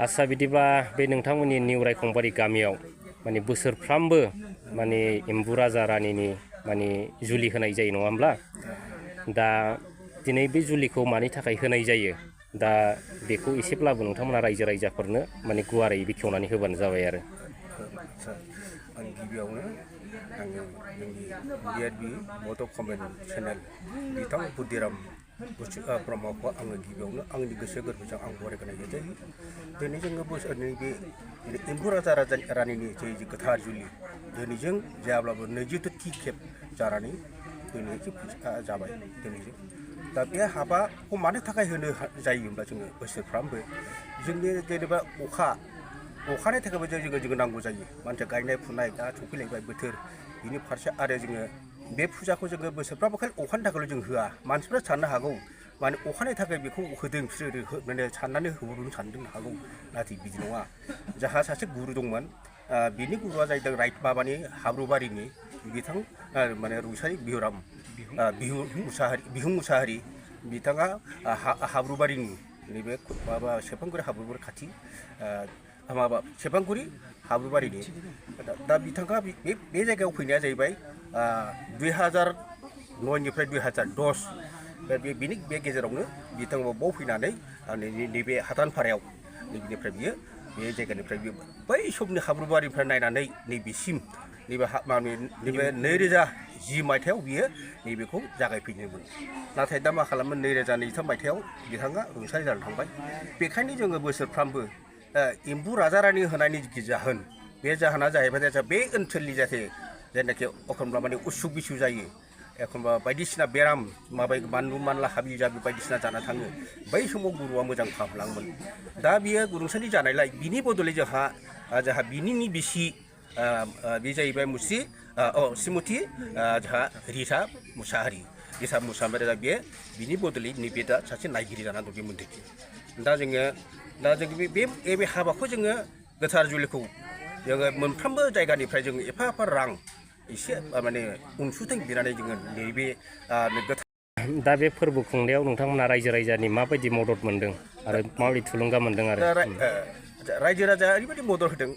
आस्सा बिदिबा बे नोंथांमोननि निउ रायखंबारि गामियाव माने बोसोरफ्रामबो माने एम्बु राजा रानिनि माने जुलि होनाय जायो नङा होमब्ला दा दिनै बे जुलिखौ मानि थाखाय होनाय जायो दा बेखौ एसेब्लाबो नोंथांमोना रायजो राजाफोरनो माने गुवारै बेखेवनानै होबानो जाबाय आरो आं गिबियावनो आङो जोंनि बिआरबि मद कमेन्ट चेनेल बिथां बुद्धिराम ब्रह्मखौ आङो गिबियावनो आंनि गोसो गोरबोजों आं बरायनाय जायो दिनै जोङो बोसोरनि बे एम्बु राजा रानिनि जे गोथार जुलि दिनैजों जायाब्लाबो 22थि खेब जानानै दिनै जाबाय दिनैजों दा बे हाबाखौ मानो थाखाय होनो जायो होनब्ला जोङो बोसोरफ्रामबो जोंनि जेनेबा अखानि थाखायबो जोङो नांगौ जायो मानसि गायनाय फुनाय दा सफैलायबाय बोथोर बिनि फारसे आरो जोङो बे फुजाखौ जोङो बोसोरफ्रामबो खालि अखानि थाखायल' जों होआ मानसिफ्रा साननो हागौ माने अखानि थाखाय बेखौ होदों बिसोरो माने साननानै होबोदों साननो हागौ नाथाय बिदि नङा जाहा सासे गुरु दंमोन बिनि गुरुआ जाहैदों माबानि हाब्रुबारिनि बिथां माने रुंसारि बिहुं मुसाहारि बिथाङा हाब्रुबारिनि नैबे माबा सेरफांगुरि हाब्रुबारि खाथि माबा सेरफांगुरि हाब्रुबारिनि दा बिथाङा बे जायगायाव फैनाया जाहैबाय 2009निफ्राय 2010 बेनि बे गेजेरावनो बिथाङा बाव फैनानै नैबे हादानपारायाव नैबेनिफ्राय बियो बे जायगानिफ्राय बियो बै समनि हाब्रुबारिनिफ्राय नायनानै नैबेसिम नैबे 2010 मायथाइयाव बियो नैबेखौ जागायफैदोंमोन नाथाय दा मा खालामो 2023 मायथाइयाव बिथाङा रुंसारि जानानै थांबाय बेखायनो जोङो बोसोरफ्रामबो एम्बु राजा रानि होनायनि जाहोन बे जाहोना जाहैबाय बे ओनसोलनि जाहाथे जेनाखि एखनब्ला माने उसुख बिसुख जायो एखनबा बायदिसिना बेराम माबाय मानलु मानला हाबि जाबि बायदिसिना जाना थाङो बै समाव गुरुआ मोजां फाहामलाङोमोन दा बियो रुंसारि जानायलाय बिनि बदलै जोंहा बिनिनि बिसि बे जाहैबाय श्रीमती जोंहा रिता मुसाहारि बे बिनि बदलै नैबे दा सासे नायगिरि जानानै दं बे मन्दिरनि दा जोङो बे हाबाखौ जोङो गोथार जुलिखौ जोङो मोनफ्रोमबो जायगानिफ्राय जोङो एफा रां एसे माने अनसुंथाइ बिनानै जोङो नैबे दा बे फोरबो खुंनायाव नोंथांमोना रायजो राजानि माबायदि मदद मोनदों आरो माबायदि थुलुंगा मोनदों आरो रायजो राजाया ओरैबायदि मदद होदों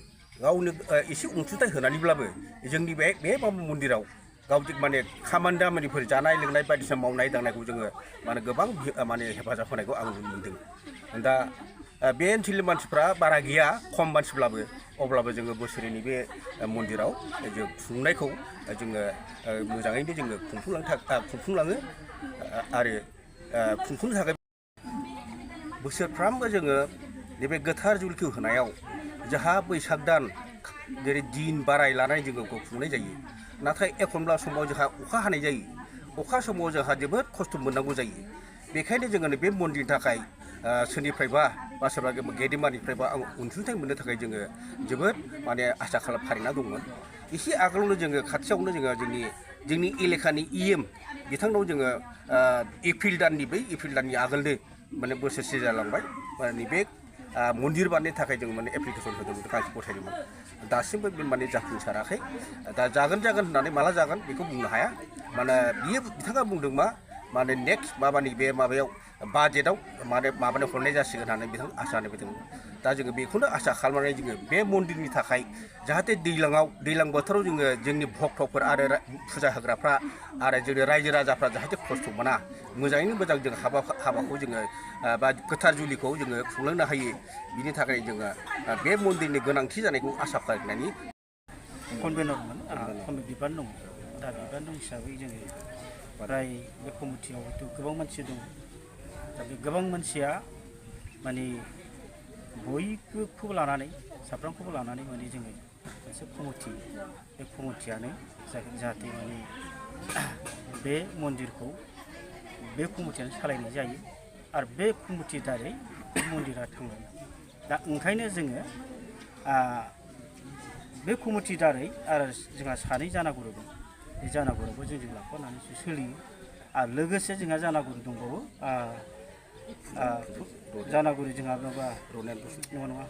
गावनो एसे अनसुंथाइ होनानैब्लाबो जोंनि बे मन्दिराव गाव माने खामानि दामानिफोर जानाय लोंनाय बायदिसिना मावनाय दांनायखौ जोङो माने गोबां माने हेफाजाब होनायखौ आं नुनो मोनदों दा बे ओनसोलनि मानसिफ्रा बारा गैया खम मानसिब्लाबो अब्लाबो जोङो बोसोरनि बे मन्दिराव जों खुंनायखौ जोङो मोजाङैनो जोङो खुंफुंलाङो आरो खुंफुंनो थाखाय बोसोरफ्रामबो जोङो नैबे गोथार जुलिखौ होनायाव जाहा बैसाग दान जेरै दिन बाराय लानानै जोङो खुंनाय जायो नाथाय एखनब्ला समाव जोंहा अखा हानाय जायो अखा समाव जोंहा जोबोद खस्थ' मोननांगौ जायो बेखायनो जोङो बे मन्दिरनि थाखाय सोरनिफ्रायबा बा सोरबा गेदेमानिफ्रायबा अनसुंथाइ मोननो थाखाय जोङो जोबोद माने आसा फारिना दंमोन एसे आगोलावनो जोङो खाथियावनो जोङो जोंनि एलेकानि EM बिथांनाव जोङो एप्रिल दाननि आगोलनो माने बोसोरसे जालांबाय माने बे मन्दिर बानायनो थाखाय जों माने एप्लिकेसन होदोंमोन गांसे गथायदोंमोन दासिमबो बे माने जाफुंसाराखै दा जागोन होननानै माला जागोन बेखौ बुंनो हाया माने बिथाङा बुंदों माने नेक्स्ट माबानि बे माबायाव बाजेटआव माने हरनाय जासिगोन होननानै बिथां आसा होदों दा जोङो बेखौनो आसा खालामनानै जोङो बे मन्दिरनि थाखाय जाहाथे दैज्लां बोथोराव जोङो जोंनि भक्तफोर आरो फुजा होग्राफ्रा आरो जोंनि रायजो राजाफ्रा जाहाथे खस्थ' मोना मोजाङैनो मोजां जों हाबाखौ जोङो बा गोथार जुलिखौ जोङो खुंलांनो हायो बिनि थाखाय जोङो बे मन्दिरनि गोनांथि जानायखौ आसा फारिनायनि कनभेनरमोन बिबान दङ दा बिबान दं हिसाबै जोङो फ्राय बे कमिटियाव हयथ' गोबां मानसि दङ दा बे गोबां मानसिया माने बयखौबो लानानै साफ्रोमखौबो लानानै माने जोङो मोनसे कमिटि बे कमिटियानो जाहाथे माने बे मन्दिरखौ बे कमिटियानो सालायनाय जायो आरो बे कमिटि दारै बे मन्दिरा थांलाङो दा ओंखायनो जोङो बे कमिटि दारै आरो जोंहा सानै जानागुरु दं बे जानागुरुखौ जोंजों लाफानानैसो सोलियो आरो लोगोसे जोंहा जानागुरु दंबावो जानागुरु जोंहा माबा नङा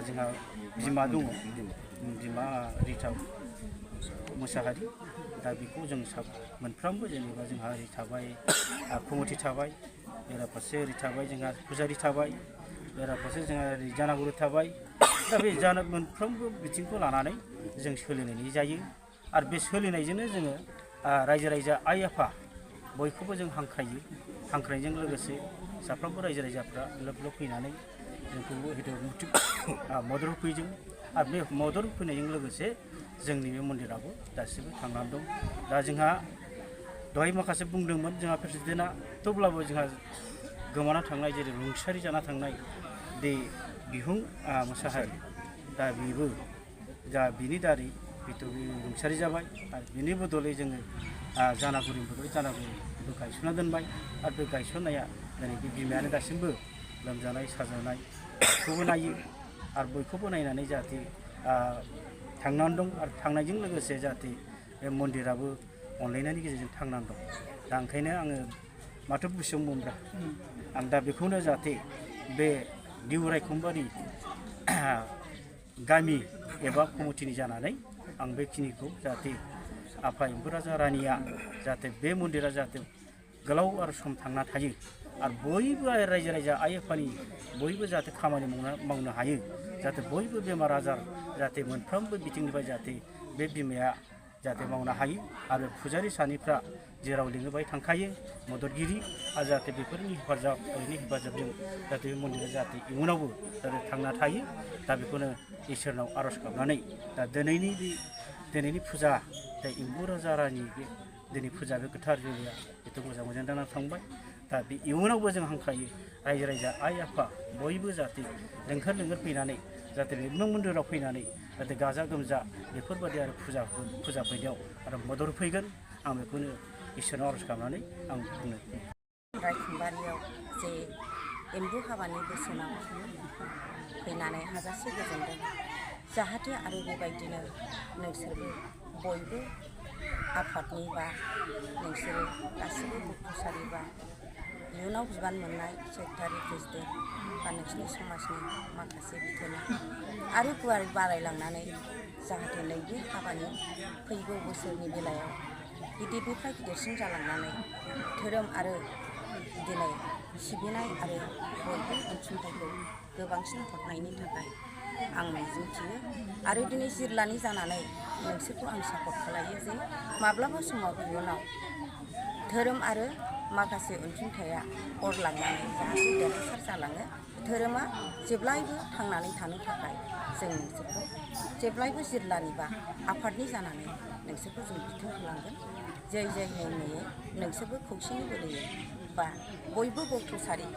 जोंहा बिमा दङ बिमा रिता मुसाहारि दा बेखौ जों मोनफ्रोमबो जेनेबा जोंहा ओरै थाबाय कमिटि थाबाय बेराफारसे ओरै थाबाय जोंहा फुजारि थाबाय बेराफारसे जोंहा ओरै जानागुरु थाबाय दा बे मोनफ्रोमबो बिथिंखौ लानानै जों सोलिनाय जायो आरो बे सोलिनायजोंनो जोङो रायजो राजा आइ आफा बयखौबो जों हांख्रायनायजों लोगोसे साफ्रोमबो रायजो राजाफ्रा लोब लोब फैनानै जोंखौबो मदद होफैदों आरो बे मदद होफैनायजों लोगोसे जोंनि बे मन्दिराबो दासिमबो थांनानै दं। दा जोंहा दहाय माखासे बुंदोंमोन जोंहा प्रेसिडेन्टआ थेवब्लाबो जोंहा गोमाना थांनाय जेरै रुंसारि जाना थांनाय बे बिहुं मोसाहारि दा बेबो दा बिनि दारै बेथ' रुंसारि जाबाय आरो बिनि बदलै जोङो जानागुरिनि बदलै जानागुरिखौ गायसनना दोनबाय आरो बे गायसननाया दिनै बे बिमायानो दासिमबो लोमजानाय साजानाय बयखौबो नायो आरो बयखौबो नायनानै जाहाथे थांनानै दं आरो थांनायजों लोगोसे जाहाथे बे मन्दिराबो अनलायनायनि गेजेरजों थांनानै दं। दा ओंखायनो आङो माथो बुंसेयाव बुंब्रा आं दा बेखौनो जाहाथे बे निउ रायखंबारि गामि एबा कमिटिनि जानानै आं बेखिनिखौ जाहाथे आफा एम्बु राजा रानिया जाहाथे बे मन्दिरा जाहाथे गोलाव आरो सम थांना थायो आरो बयबो रायजो राजा आइ आफानि बयबो जाहाथे खामानि मावनो हायो जाहाथे बयबो बेमार आजार जाहाथे मोनफ्रोमबो बिथिंनिफ्राय जाहाथे बे बिमाया जाहाथे मावनो हायो आरो फुजारि सानैफ्रा जेराव लिङो बाहाय थांखायो मददगिरि आरो जाहाथे बेफोरनि हेफाजाबजों जाहाथे बे मन्दिरा जाहाथे इयुनावबो जाहाथे थांना थायो दा बेखौनो इसोरनाव आर'ज गाबनानै दा दिनैनि फुजा दा एम्बु राजा रानि बे दिनै फुजा बे गोथार जुलिया बेथ' मोजां जानानै थांबाय दा बे इयुनावबो जों हांख्रायो रायजो राजा आइ आफा बयबो जाहाथे लेंहर फैनानै जाहाथे बे मन्दिराव फैनानै जाहाथे गाजा गोमजा बेफोरबायदि आरो फुजा फैनायाव आरो मदद फैगोन आं बेखौनो इसोरनाव आर'ज गाबनानै आं बुंनो रायखंबारियाव जे एम्बु हाबानि बोसोनाव फैनानै हाजासे गोजोनदों जाहाथे आरो बेबायदिनो नोंसोरबो बयबो आफादनि बा नोंसोरो गासैबो गथ'सारि बा इयुनाव बिबान मोननाय सेक्रेटारि प्रेसिडेन्ट बा नोंसिनि समाजनि माखासे बिथोना आरो गुवारै बारायलांनानै जाहाथे नैबे हाबानि फैगौ बोसोरनि बेलायाव गिदिरनिफ्राय गिदिरसिन जालांनानै धोरोम आरो दिनै सिबिनाय आरो बयबो अनसुंथाइखौ गोबांसिन हरनायनि थाखाय आं मिजिंथियो आरो दिनै जिल्लानि जानानै नोंसोरखौ आं सापर्ट खालायो जे माब्लाबा समाव इयुनाव धोरोम आरो माखासे अनसुंथाइया अरलांनानै जाहाथे देरहासार जालाङो धोरोमा जेब्लायबो थांनानै थानो थाखाय जों नोंसोरखौ जेब्लायबो जिल्लानि बा आफादनि जानानै नोंसोरखौ जों बिथोन होलांगोन जै नेमैयै नोंसोरबो खौसेनि बोलोयै बा बयबो गथ'सारि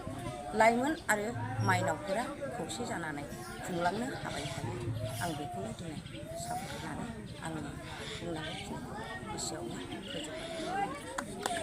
लाइमोन आरो माइनावफोरा खौसे जानानै खुंलांनो हाबाय थायो आं बेखौनो दिनै सापर्ट होनानै आंनि बुंनांगौखिनिखौ एसेयावनो फोजोबबाय।